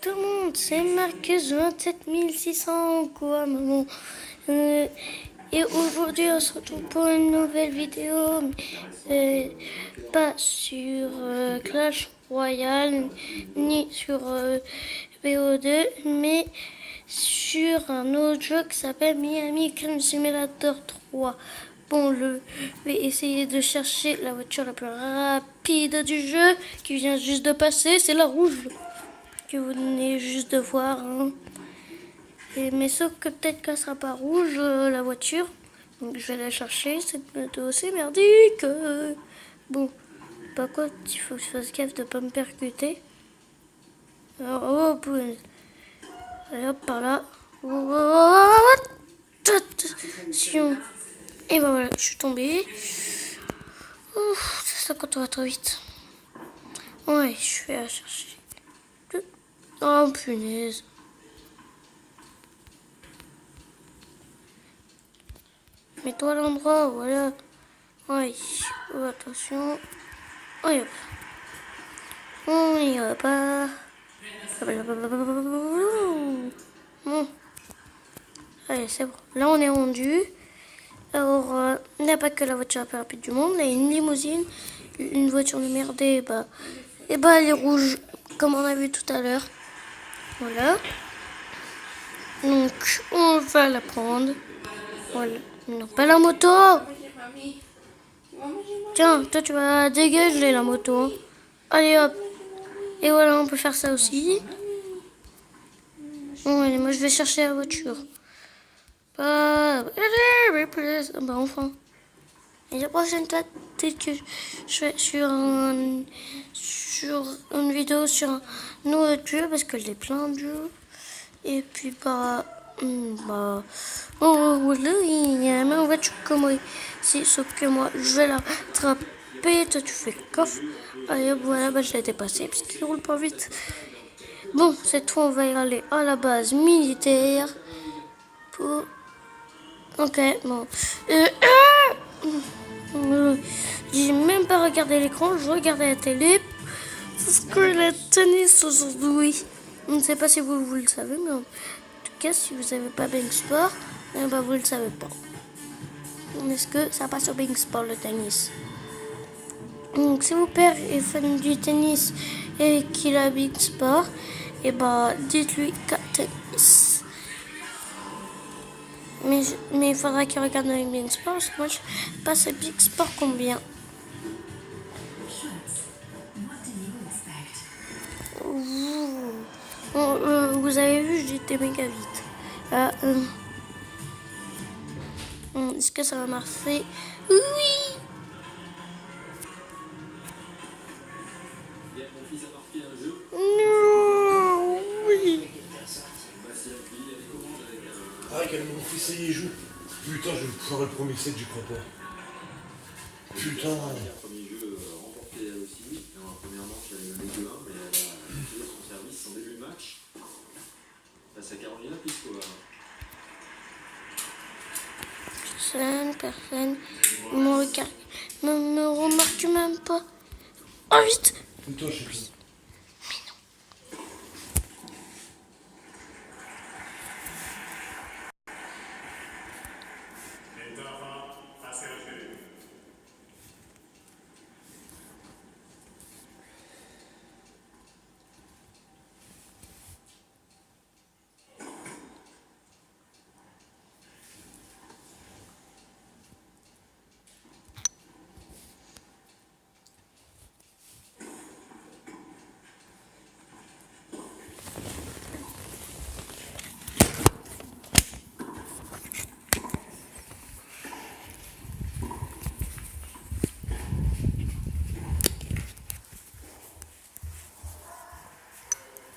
tout le monde, c'est Marcus 27600 quoi maman. Et aujourd'hui on se retrouve pour une nouvelle vidéo, pas sur Clash Royale ni sur BO2, mais sur un autre jeu qui s'appelle Miami Crime Simulator 3. Bon, je vais essayer de chercher la voiture la plus rapide du jeu qui vient juste de passer, c'est la rouge que vous venez juste de voir. Hein. Mais sauf que peut-être qu'elle sera pas rouge la voiture, donc je vais la chercher, c'est plutôt aussi merdique. Bon, par contre, il faut que je fasse gaffe de pas me percuter. Alors, oh, punaise. Allez hop, par là. Attention. Et ben voilà, je suis tombée. Ouf, ça quand on va trop vite. Ouais, je vais la chercher. Oh punaise. Mets-toi à l'endroit, voilà. Ouais, oh, attention. Ouais, hop. On y va pas. Bon. Allez, c'est bon. Là, on est rendu. Alors, il n'y a pas que la voiture la plus rapide du monde. Il y a une limousine, une voiture de merde, et bah, elle est rouge, comme on a vu tout à l'heure. Voilà. Donc, on va la prendre. Voilà. Non, pas la moto. Tiens, toi, tu vas dégager la moto. Allez, hop. Et voilà, on peut faire ça aussi. Bon, allez, moi, je vais chercher la voiture. Bah, enfin. Et la prochaine fois, peut-être que je vais sur une vidéo sur un autre jeu, parce que j'ai plein de jeux. Et puis, oh, voilà, il y a la même voiture que moi ici, sauf que moi, je vais la attraper. Toi, tu fais coffre. Allez, voilà, bah, je l'ai dépassé, parce qu'il roule pas vite. Bon, cette fois, on va y aller à la base militaire. Pour... Ok, bon. J'ai même pas regardé l'écran, je regardais la télé. Parce que la tennis aujourd'hui. Je ne sais pas si vous le savez, mais en tout cas, si vous n'avez pas Bing Sport, bah, vous le savez pas. Est-ce que ça passe sur Bing Sport le tennis? Donc, si votre père est fan du tennis et qu'il a Bing Sport, et bah, dites-lui qu'à tennis. Mais il faudra qu'il regarde avec Big Sport, parce que moi je passe à Big Sport combien? Vous avez vu, j'étais méga vite. Est-ce que ça va marcher? Oui! Non! Oui! Ah, quel mon fils y joue. Putain, je vais pouvoir le premier set, j'y crois pas. Putain. Premier jeu remporté elle aussi. Dans la première manche, elle a mené 2-1, mais elle a tiré son service en début de match. Face à Carolina Pliskova. Personne me remarque même pas. Oh vite! Putain, je sais plus.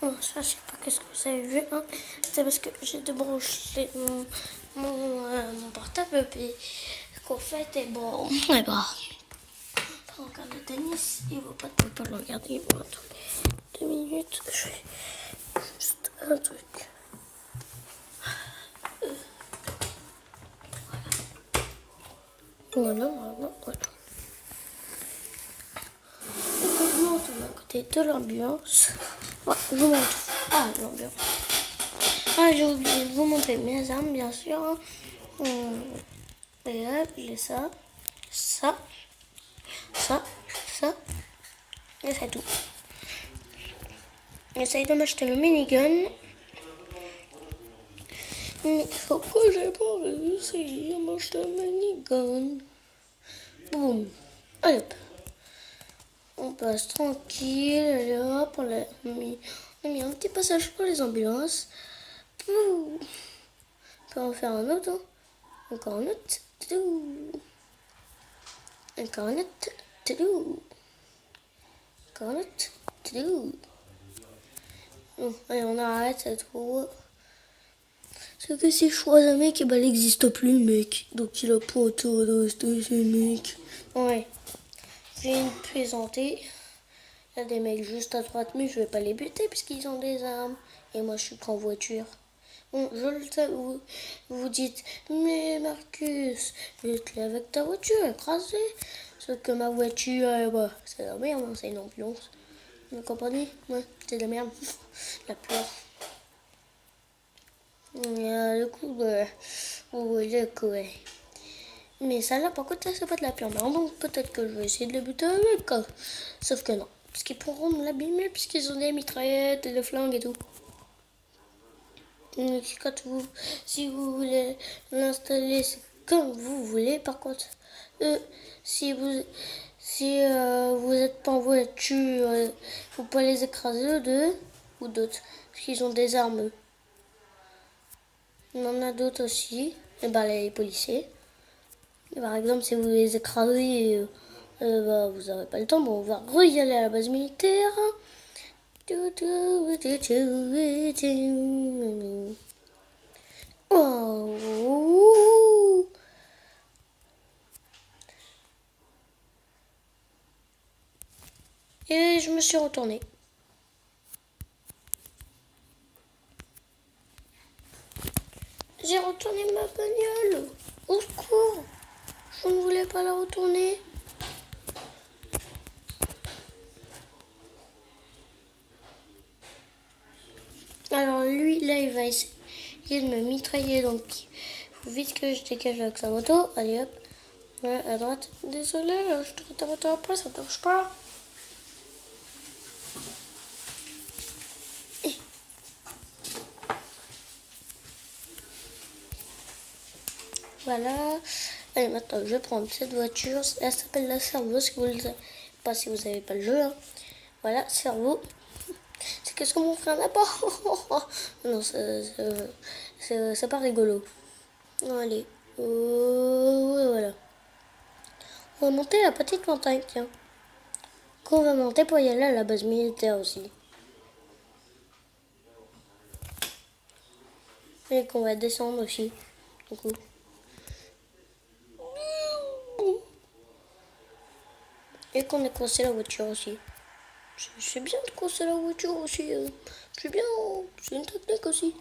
Bon, ça, je sais pas qu'est-ce que vous avez vu. Hein. C'est parce que j'ai débranché mon portable. Et qu'en fait, et bon, et bah, on regarde le tennis. Il va pas le regarder. Bon, attendez 2 minutes. Je fais juste un truc. Voilà. Donc, on monte à côté de l'ambiance. Ouais, je vous montre. Ah, l'ambiance. Ah, j'ai oublié de vous montrer mes armes, bien sûr. Et là, j'ai ça, ça, ça, ça, et c'est tout. J'essaye de m'acheter le minigun. Mais il faut que j'ai pas réussi à m'acheter le minigun. Boum. Allez hop. On passe tranquille. Allez hop. On a mis un petit passage pour les ambulances. Pouh. On peut en faire un autre. Hein. Encore un autre. Toutou. Encore un autre. Toutou. Encore un autre. Toutou. Bon, allez, on arrête, c'est trop. C'est que si je choisis un mec, bah, il n'existe plus le mec. Donc il a pas autour de rester chez le mec. Ouais. Je viens de plaisanter. Il y a des mecs juste à droite, mais je vais pas les buter puisqu'ils ont des armes. Et moi, je suis qu'en voiture. Bon, je le sais, vous dites, mais Marcus, jette-les avec ta voiture écrasée. Sauf que ma voiture, bah, c'est la merde, hein, c'est une ambulance. Vous comprenez? Ouais, c'est de la merde. La peur. Du coup, vous voyez que ouais. Mais ça là, par contre, c'est pas de la pure merde. Donc peut-être que je vais essayer de les buter avec. Sauf que non. Parce qu'ils pourront me l'abîmer puisqu'ils ont des mitraillettes et des flingues et tout. Donc, si vous voulez l'installer, c'est comme vous voulez. Par contre, si vous êtes pas en voiture, faut pas les écraser eux deux ou d'autres. Parce qu'ils ont des armes eux. Il y en a d'autres aussi. Et ben les policiers. Et par exemple, si vous les écrasez, bah, vous n'aurez pas le temps. Bon, on va y aller à la base militaire. Oh. Et je me suis retournée. J'ai retourné ma bagnole. Au secours. Je ne voulais pas la retourner. Alors lui, là, il va essayer de me mitrailler. Donc, il faut vite que je dégage avec sa moto. Allez, hop. Ouais, à droite. Désolé, je te rattrape après, ça ne marche pas. Voilà. Allez, maintenant, je vais prendre cette voiture. Elle s'appelle la Cerveau, si vous ne savez pas, si vous n'avez pas le jeu. Hein. Voilà, Cerveau. C'est qu'est-ce que mon frère n'a pas. Non, c'est pas rigolo. Allez. Voilà. On va monter la petite montagne, tiens. Qu'on va monter pour y aller à la base militaire aussi. Et qu'on va descendre aussi. Du coup. Et qu'on ait coincé la voiture aussi. C'est bien de coincer la voiture aussi. C'est bien, c'est une technique aussi.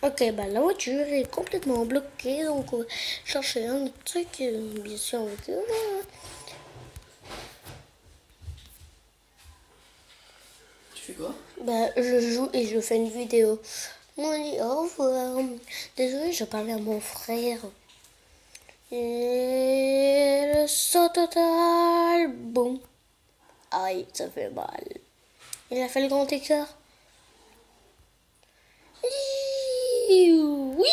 Ok, bah la voiture est complètement bloquée, donc on va chercher un autre truc, bien sûr. Tu fais quoi? Bah je joue et je fais une vidéo. Bon, allez, au revoir. Désolé, je parlais à mon frère. Et le saut total, boum. Aïe, ça fait mal. Il a fait le grand écart. Oui,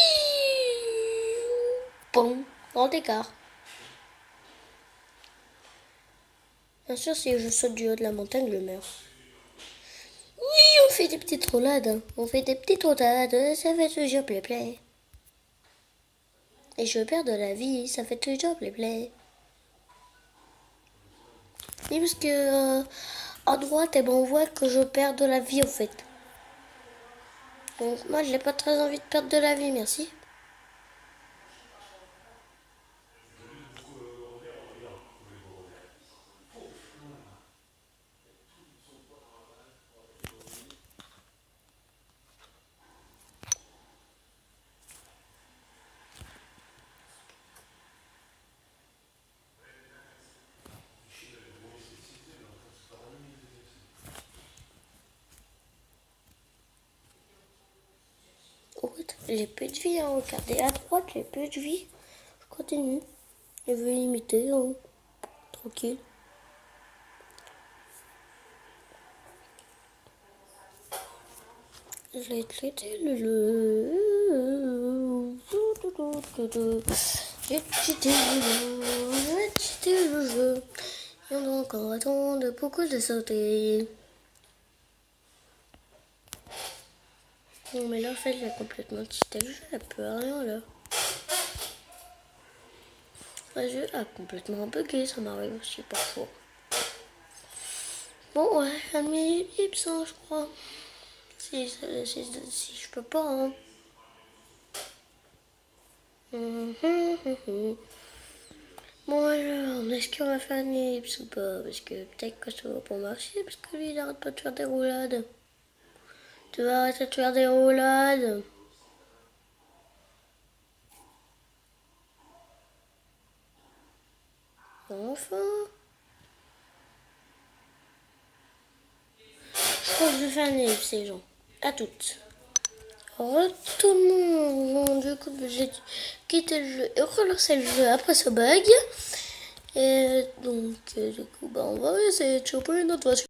bon, grand écart. Bien sûr, si je saute du haut de la montagne, je meurs. Oui, on fait des petites roulades. Hein. On fait des petites roulades, ça fait toujours play. Et je perds de la vie, ça fait toujours play. Oui, parce que à droite, eh ben, on voit que je perds de la vie, en fait. Donc moi, je n'ai pas très envie de perdre de la vie, merci. J'ai plus de vie, hein. Regardez à droite, j'ai plus de vie. Je continue. Je vais imiter, hein. Tranquille. J'ai traité le jeu. J'ai cheaté le jeu. Et on doit encore attendre beaucoup de sauter. Non mais là en fait j'ai complètement cheaté le jeu, il n'y a plus rien là. Le jeu a complètement bugué, ça m'arrive aussi parfois. Bon ouais, un demi-ellipse hein, je crois. Si je peux pas hein. Bon alors, est-ce qu'on va faire une ellipse ou pas? Parce que peut-être que ça va pas marcher, parce que lui il arrête pas de faire des roulades. Tu vas arrêter de faire des roulades. Enfin. Je crois que je vais faire une ellipse les gens. À toutes. Retournons. Du coup, j'ai quitté le jeu et relancé le jeu après ce bug. Et donc, du coup, on va essayer de choper une autre voiture.